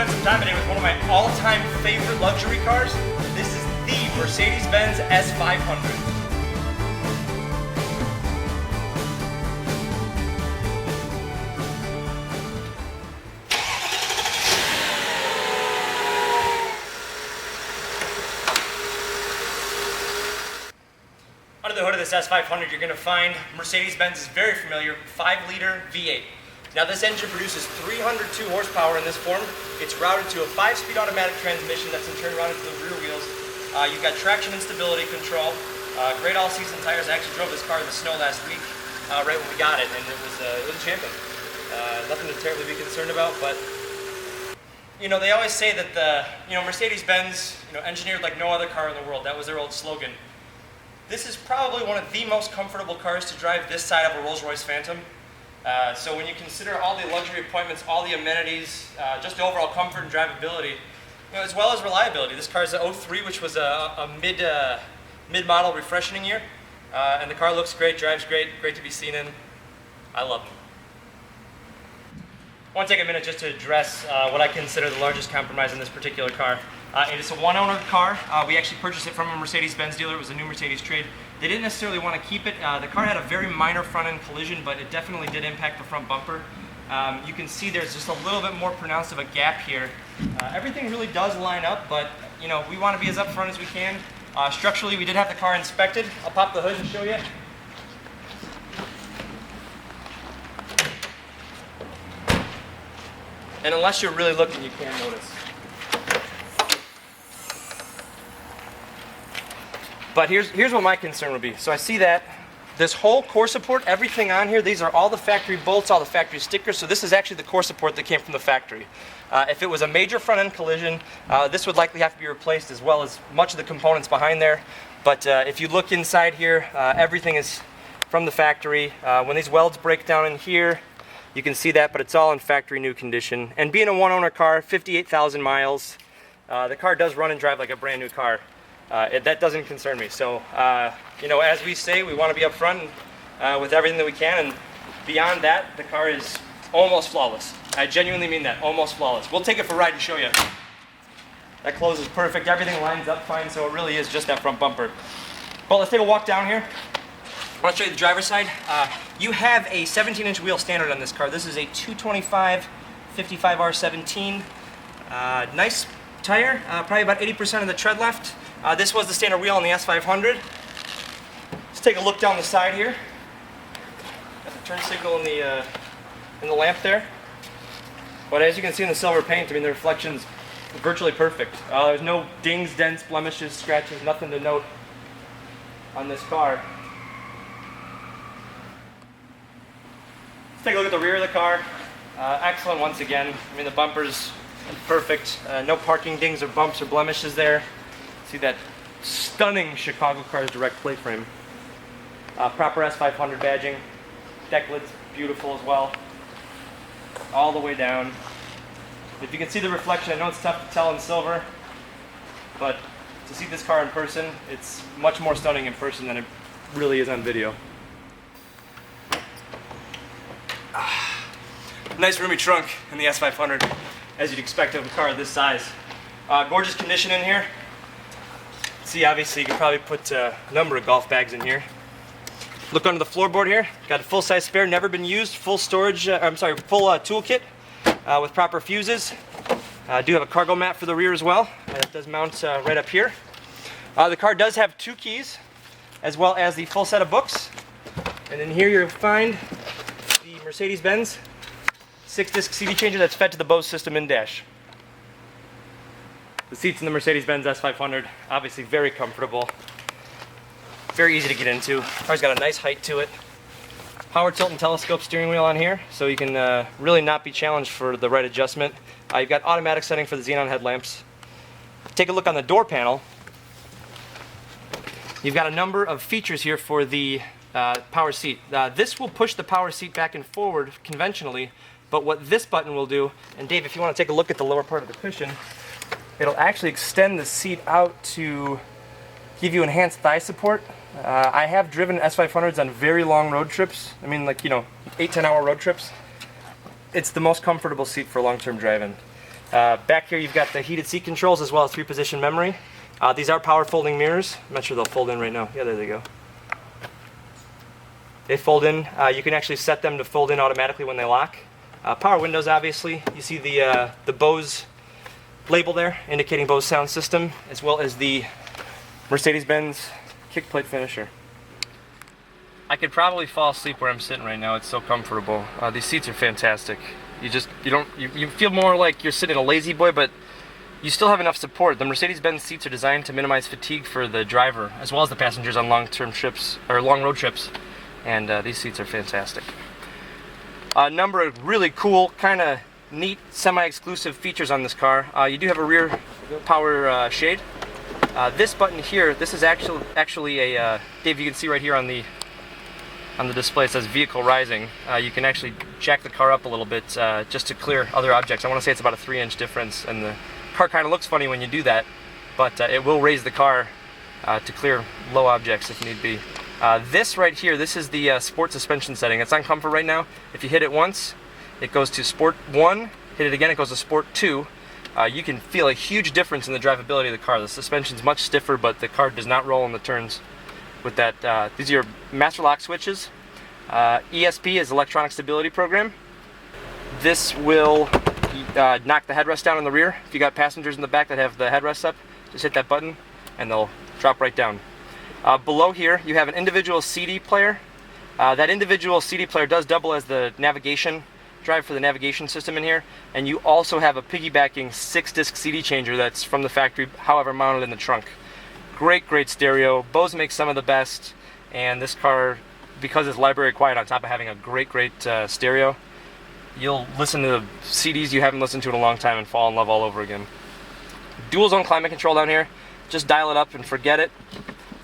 spend some time today with one of my all-time favorite luxury cars. This is the Mercedes-Benz S500. Under the hood of this S500, you're going to find Mercedes-Benz is very familiar 5-liter V8. Now this engine produces 302 horsepower in this form. It's routed to a 5-speed automatic transmission that's in turn routed to the rear wheels. You've got traction and stability control. Great all-season tires. I actually drove this car in the snow last week, right when we got it, and it was a champion. Nothing to terribly be concerned about, but you know, they always say that Mercedes-Benz, engineered like no other car in the world. That was their old slogan. This is probably one of the most comfortable cars to drive this side of a Rolls-Royce Phantom. So when you consider all the luxury appointments, all the amenities, just the overall comfort and drivability, as well as reliability. This car is a 03, which was a mid-model refreshing year, and the car looks great, drives great, great to be seen in. I love it. I want to take a minute just to address what I consider the largest compromise in this particular car. It is a one-owner car. We actually purchased it from a Mercedes-Benz dealer. It was a new Mercedes trade. They didn't necessarily want to keep it. The car had a very minor front-end collision, but it definitely did impact the front bumper. You can see there's just a little bit more pronounced of a gap here. Everything really does line up, but we want to be as upfront as we can. Structurally, we did have the car inspected. I'll pop the hood and show you. And unless you're really looking, you can't notice. But here's what my concern would be. So I see that this whole core support, everything on here, these are all the factory bolts, all the factory stickers. So this is actually the core support that came from the factory. If it was a major front end collision, this would likely have to be replaced, as well as much of the components behind there. But if you look inside here, everything is from the factory. When these welds break down in here, you can see that, but it's all in factory new condition. And being a one-owner car, 58,000 miles, the car does run and drive like a brand new car. That doesn't concern me. So, as we say, we want to be upfront with everything that we can, and beyond that, the car is almost flawless. I genuinely mean that, almost flawless. We'll take it for a ride and show you. That closes perfect. Everything lines up fine, so it really is just that front bumper. Well, let's take a walk down here. I want to show you the driver's side. You have a 17-inch wheel standard on this car. This is a 225 55R17. Nice tire, probably about 80% of the tread left. This was the standard wheel on the S500. Let's take a look down the side here. Got the turn signal in the lamp there. But as you can see in the silver paint, I mean, the reflection's virtually perfect. There's no dings, dents, blemishes, scratches, nothing to note on this car. Let's take a look at the rear of the car. Excellent once again. I mean, the bumper's perfect. No parking dings or bumps or blemishes there. See that stunning Chicago Cars Direct plate frame. Proper S500 badging. Deck lid's beautiful as well. All the way down. If you can see the reflection, I know it's tough to tell in silver, but to see this car in person, it's much more stunning in person than it really is on video. Nice roomy trunk in the S500, as you'd expect of a car of this size. Gorgeous condition in here. See, obviously you could probably put a number of golf bags in here. Look under the floorboard here. Got a full-size spare, never been used, full storage. Full toolkit with proper fuses. Do have a cargo mat for the rear as well. It does mount right up here. The car does have 2 keys, as well as the full set of books. And in here you'll find the Mercedes-Benz 6-disc CD changer that's fed to the Bose system in-dash. The seats in the Mercedes-Benz S500, obviously very comfortable, very easy to get into. Car's got a nice height to it. Power tilt and telescope steering wheel on here, so you can really not be challenged for the right adjustment. You've got automatic setting for the xenon headlamps. Take a look on the door panel. You've got a number of features here for the power seat. This will push the power seat back and forward conventionally, but what this button will do, and Dave, if you want to take a look at the lower part of the cushion, it'll actually extend the seat out to give you enhanced thigh support. I have driven S500s on very long road trips. I mean, like, 8-10 hour road trips. It's the most comfortable seat for long-term driving. Back here you've got the heated seat controls as well as 3-position memory. These are power folding mirrors. I'm not sure they'll fold in right now. Yeah, there they go. They fold in. You can actually set them to fold in automatically when they lock. Power windows, obviously. You see the Bose label there, indicating Bose sound system, as well as the Mercedes-Benz kick plate finisher. I could probably fall asleep where I'm sitting right now. It's so comfortable. These seats are fantastic. You feel more like you're sitting in a lazy boy, but you still have enough support. The Mercedes-Benz seats are designed to minimize fatigue for the driver, as well as the passengers on long-term trips or long road trips. And these seats are fantastic. A number of really cool, kind of neat, semi-exclusive features on this car. You do have a rear power shade. This button here, this is actually a Dave. You can see right here on the display it says vehicle rising. You can actually jack the car up a little bit just to clear other objects. I want to say it's about a 3-inch difference, and the car kind of looks funny when you do that, but it will raise the car to clear low objects if need be. This right here, this is the sport suspension setting. It's on comfort right now. If you hit it once, it goes to Sport 1. Hit it again, it goes to Sport 2. You can feel a huge difference in the drivability of the car. The suspension's much stiffer, but the car does not roll in the turns with that. These are your master lock switches. ESP is electronic stability program. This will knock the headrest down in the rear. If you got passengers in the back that have the headrests up, just hit that button and they'll drop right down. Below here you have an individual CD player. That individual CD player does double as the navigation drive for the navigation system in here, and you also have a piggybacking 6-disc CD changer that's from the factory, however mounted in the trunk. Great stereo. Bose makes some of the best, and this car, because it's library quiet on top of having a great stereo, you'll listen to CDs you haven't listened to in a long time and fall in love all over again. Dual zone climate control down here. Just dial it up and forget it.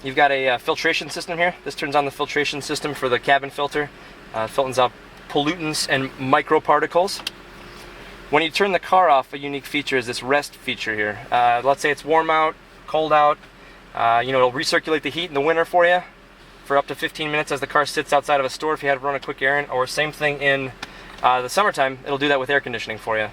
You've got a filtration system here. This turns on the filtration system for the cabin filter. Filters out pollutants and microparticles. When you turn the car off, a unique feature is this rest feature here. Let's say it's warm out, cold out. It'll recirculate the heat in the winter for you for up to 15 minutes as the car sits outside of a store if you had to run a quick errand, or same thing in the summertime. It'll do that with air conditioning for you.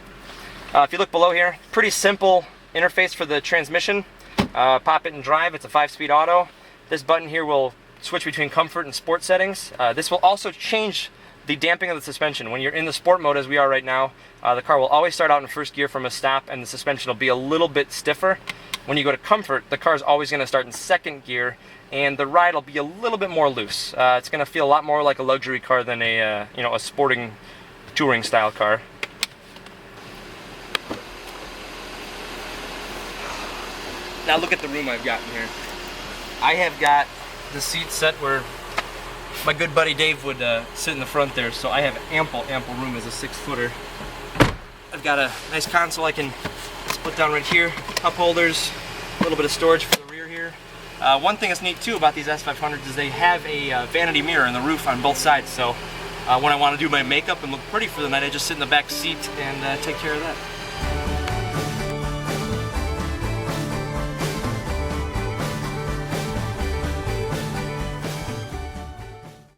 If you look below here, pretty simple interface for the transmission. Pop it and drive. It's a 5-speed auto. This button here will switch between comfort and sport settings. This will also change the damping of the suspension. When you're in the sport mode, as we are right now, the car will always start out in first gear from a stop, and the suspension will be a little bit stiffer. When you go to comfort, the car is always going to start in second gear, and the ride will be a little bit more loose. It's going to feel a lot more like a luxury car than a sporting touring style car. Now look at the room I've got in here. I have got the seat set where my good buddy Dave would sit in the front there, so I have ample room as a 6-footer. I've got a nice console I can split down right here, cup holders, a little bit of storage for the rear here. One thing that's neat too about these S500s is they have a vanity mirror in the roof on both sides, so when I want to do my makeup and look pretty for the night, I just sit in the back seat and take care of that.